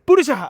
పురుషః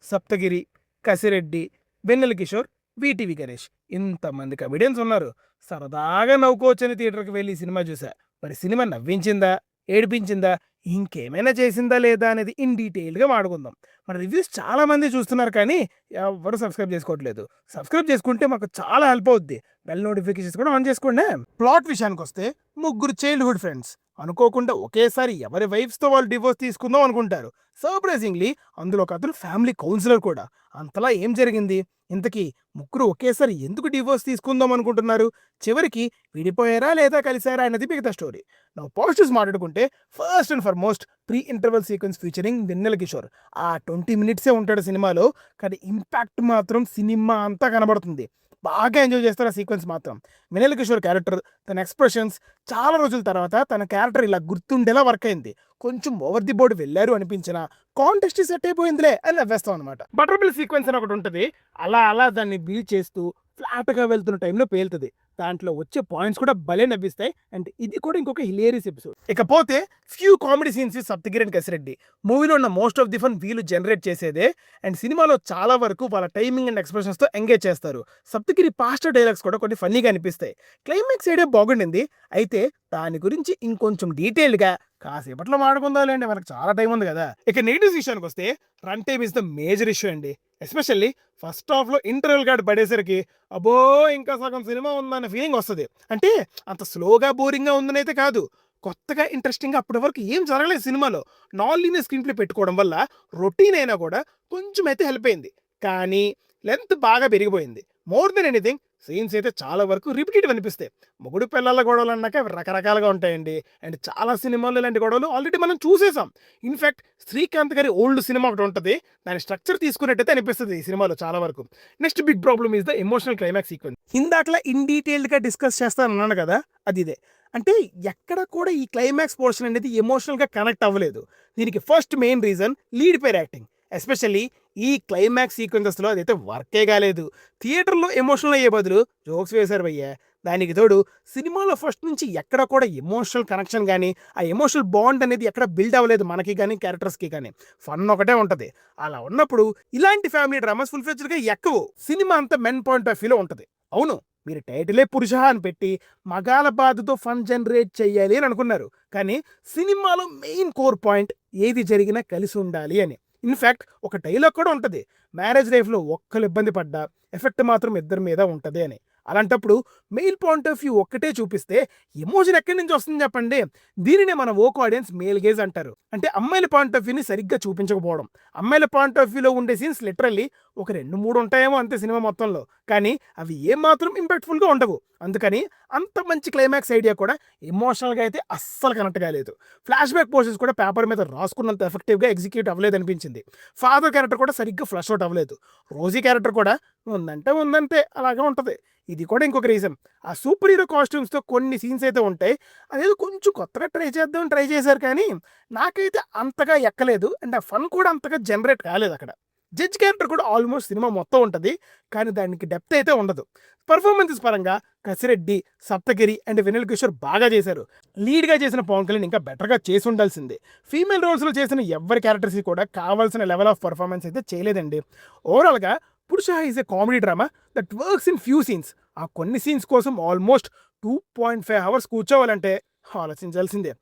సప్తగిరి, కసిరెడ్డి, వెన్నెల Kishore, VTV Ganesh ఇంతమంది comedians ఉన్నారు. సరదాగా నవ్వుకోవచ్చని థియేటర్కి వెళ్ళి ఈ సినిమా చూసా. మరి సినిమా నవ్వించిందా, ఏడిపించిందా, ఇంకేమైనా చేసిందా లేదా అనేది ఇన్ డీటెయిల్గా మాట్లాడుకుందాం. మన రివ్యూస్ చాలా మంది చూస్తున్నారు కానీ ఎవరు సబ్స్క్రైబ్ చేసుకోవట్లేదు. సబ్స్క్రైబ్ చేసుకుంటే మాకు చాలా హెల్ప్ అవుద్ది. బెల్ నోటిఫికేషన్స్ కూడా ఆన్ చేసుకోండి. ప్లాట్ విషయానికి వస్తే ముగ్గురు చైల్డ్హుడ్ ఫ్రెండ్స్ అనుకోకుండా ఒకేసారి ఎవరి వైఫ్స్తో వాళ్ళు డివోర్స్ తీసుకుందాం అనుకుంటారు. సర్ప్రైజింగ్లీ అందులో ఒక అతను ఫ్యామిలీ కౌన్సిలర్ కూడా. అంతలా ఏం జరిగింది? ఇంతకీ ముగ్గురు ఒకేసారి ఎందుకు డివోర్స్ తీసుకుందాం అనుకుంటున్నారు? చివరికి విడిపోయారా లేదా కలిసారా అనేది మిగతా స్టోరీ. నా పాజిటివ్స్ మాట్లాడుకుంటే first and foremost pre interval sequence featuring Vennela Kishore. ఆ 20 మినిట్సే ఉంటాడు సినిమాలో, కానీ ఇంపాక్ట్ మాత్రం సినిమా అంతా కనబడుతుంది. బాగా ఎంజాయ్ చేస్తారు ఆ సీక్వెన్స్ మాత్రం. వెన్నెల కిషోర్ క్యారెక్టర్, తన ఎక్స్ప్రెషన్స్ చాలా రోజుల తర్వాత తన క్యారెక్టర్ ఇలా గుర్తుండేలా వర్క్ అయింది. కొంచెం ఓవర్ ది బోర్డ్ వెళ్ళారు అనిపించిన కాంటెస్ట్ సెట్ అయిపోయిందిలే అని నవ్వేస్తాం అనమాట. బటర్ బిల్ సీక్వెన్స్ అని ఒకటి ఉంటుంది. అలా అలా దాన్ని బీట్ చేస్తూ ఫ్లాట్గా వెళ్తున్న టైంలో పేలుతుంది. దాంట్లో వచ్చే పాయింట్స్ కూడా భలే నవ్విస్తాయి. అండ్ ఇది కూడా ఇంకొక హిలేరియస్ ఎపిసోడ్. ఇకపోతే few comedy scenes Saptagiri and Kasireddy. మూవీలో ఉన్న మోస్ట్ ఆఫ్ ది ఫన్ వీళ్ళు జనరేట్ చేసేదే. అండ్ సినిమాలో చాలా వరకు వాళ్ళ టైమింగ్ అండ్ ఎక్స్ప్రెషన్స్తో ఎంగేజ్ చేస్తారు. సప్తగిరి పాస్టర్ డైలాగ్స్ కూడా కొన్ని ఫన్నీగా అనిపిస్తాయి. క్లైమాక్స్ ఐడియా బాగుండింది. అయితే దాని గురించి ఇంకొంచెం డీటెయిల్గా కాసేపట్లో మాట్లాడుకుందాంలేండి, మనకు చాలా టైం ఉంది కదా. ఇక నెగిటివ్స్ విషయానికి వస్తే run time is the major issue అండి. ఎస్పెషల్లీ ఫస్ట్ హాఫ్లో ఇంటర్వెల్ కార్డ్ పడేసరికి అబ్బో ఇంకా సగం సినిమా ఉందన్న ఫీలింగ్ వస్తుంది. అంటే అంత స్లోగా బోరింగ్గా ఉందని అయితే కాదు, కొత్తగా ఇంట్రెస్టింగ్గా అప్పటి వరకు ఏం జరగలేదు సినిమాలో. నాన్ లీనియర్ స్క్రీన్ ప్లే పెట్టుకోవడం వల్ల రొటీన్ అయినా కూడా కొంచెం అయితే హెల్ప్ అయింది. కానీ లెంత్ బాగా పెరిగిపోయింది. మోర్ దెన్ ఎనీథింగ్ సీన్స్ అయితే చాలా వరకు రిపీటెడ్ అనిపిస్తాయి. మొగుడు పిల్లల గొడవలు అన్నాక రకరకాలుగా ఉంటాయండి. అండ్ చాలా సినిమాల్లో ఇలాంటి గొడవలు ఆల్రెడీ మనం చూసేసాం. ఇన్ఫ్యాక్ట్ శ్రీకాంత్ గారి ఓల్డ్ సినిమా ఒకటి ఉంటుంది, దాని స్ట్రక్చర్ తీసుకున్నట్టయితే అనిపిస్తుంది ఈ సినిమాలో చాలా వరకు. Next big problem is the emotional climax sequence. ఇందాకలా ఇన్ డీటెయిల్డ్గా డిస్కస్ చేస్తానన్నాను కదా, అది ఇదే. అంటే ఎక్కడ కూడా ఈ క్లైమాక్స్ పోర్షన్ అనేది ఎమోషనల్గా కనెక్ట్ అవ్వలేదు. దీనికి ఫస్ట్ మెయిన్ రీజన్ లీడ్ పేర్ యాక్టింగ్. ఎస్పెషల్లీ ఈ క్లైమాక్స్ సీక్వెన్సెస్లో అదైతే వర్కే కాలేదు. థియేటర్లో ఎమోషనల్ అయ్యే బదులు జోక్స్ వేశారు భయ్యా. దానికి తోడు సినిమాలో ఫస్ట్ నుంచి ఎక్కడ కూడా ఎమోషనల్ కనెక్షన్ కానీ ఆ ఎమోషనల్ బాండ్ అనేది ఎక్కడ బిల్డ్ అవ్వలేదు మనకి కానీ క్యారెక్టర్స్కి కానీ. ఫన్ ఒకటే ఉంటుంది. అలా ఉన్నప్పుడు ఇలాంటి ఫ్యామిలీ డ్రామాస్ ఫుల్ ఫ్లెడ్జ్డ్గా ఎక్కువ. సినిమా అంతా మెన్ పాయింట్ ఆఫ్ వ్యూలో ఉంటుంది. అవును, మీరు టైటిలే పురుష అని పెట్టి మగాల బాధతో ఫన్ జనరేట్ చేయాలి అని అనుకున్నారు. కానీ సినిమాలో మెయిన్ కోర్ పాయింట్ ఏది జరిగినా కలిసి ఉండాలి అని. ఇన్ఫ్యాక్ట్ ఒక డైలాగ్ కూడా ఉంటుంది, మ్యారేజ్ లైఫ్లో ఒక్కరు ఇబ్బంది పడ్డా ఎఫెక్ట్ మాత్రం ఇద్దరి మీద ఉంటుంది అని. అలాంటప్పుడు మెయిల్ పాయింట్ ఆఫ్ వ్యూ ఒక్కటే చూపిస్తే ఎమోషన్ ఎక్కడి నుంచి వస్తుంది చెప్పండి? దీనినే మన ఓక్ ఆడియన్స్ మేల్ గేజ్ అంటారు. అంటే అమ్మాయిల పాయింట్ ఆఫ్ వ్యూని సరిగ్గా చూపించకపోవడం. అమ్మాయిల పాయింట్ ఆఫ్ వ్యూలో ఉండే సీన్స్ లిటరల్లీ ఒక 2-3 ఉంటాయేమో అంతే సినిమా మొత్తంలో, కానీ అవి ఏమాత్రం ఇంపాక్ట్ఫుల్గా ఉండవు. అందుకని అంత మంచి క్లైమాక్స్ ఐడియా కూడా ఎమోషనల్గా అయితే అస్సలు కనెక్ట్ కాలేదు. ఫ్లాష్ బ్యాక్ పోర్షన్స్ కూడా పేపర్ మీద రాసుకున్నంత ఎఫెక్టివ్గా ఎగ్జిక్యూట్ అవ్వలేదు అనిపించింది. ఫాదర్ క్యారెక్టర్ కూడా సరిగ్గా ఫ్లష్ అవుట్ అవ్వలేదు. రోజీ క్యారెక్టర్ కూడా ఉందంటే ఉందంతే అలాగే ఉంటుంది. ఇది కూడా ఇంకొక రీజన్. ఆ సూపర్ హీరో కాస్ట్యూమ్స్తో కొన్ని సీన్స్ అయితే ఉంటాయి, అదేదో కొంచెం కొత్తగా ట్రై చేశారు కానీ నాకైతే అంతగా ఎక్కలేదు. అండ్ ఆ ఫన్ కూడా అంతగా జనరేట్ కాలేదు అక్కడ. జడ్జ్ క్యారెక్టర్ కూడా ఆల్మోస్ట్ సినిమా మొత్తం ఉంటుంది, కానీ దానికి డెప్త్ అయితే ఉండదు. పర్ఫార్మెన్సెస్ పరంగా కసిరెడ్డి, సప్తగిరి అండ్ వెన్నెల కిషోర్ బాగా చేశారు. లీడ్గా చేసిన పవన్ కళ్యాణ్ ఇంకా బెటర్గా చేసి ఉండాల్సిందే. ఫీమేల్ రోల్స్లో చేసిన ఎవరి క్యారెక్టర్స్కి కూడా కావాల్సిన లెవెల్ ఆఫ్ పర్ఫార్మెన్స్ అయితే చేయలేదండి. ఓవరాల్గా పురుష is a comedy drama that works in few scenes. ఆ కొన్ని సీన్స్ కోసం ఆల్మోస్ట్ 2.5 hours కూర్చోవాలంటే ఆలోచించాల్సిందే.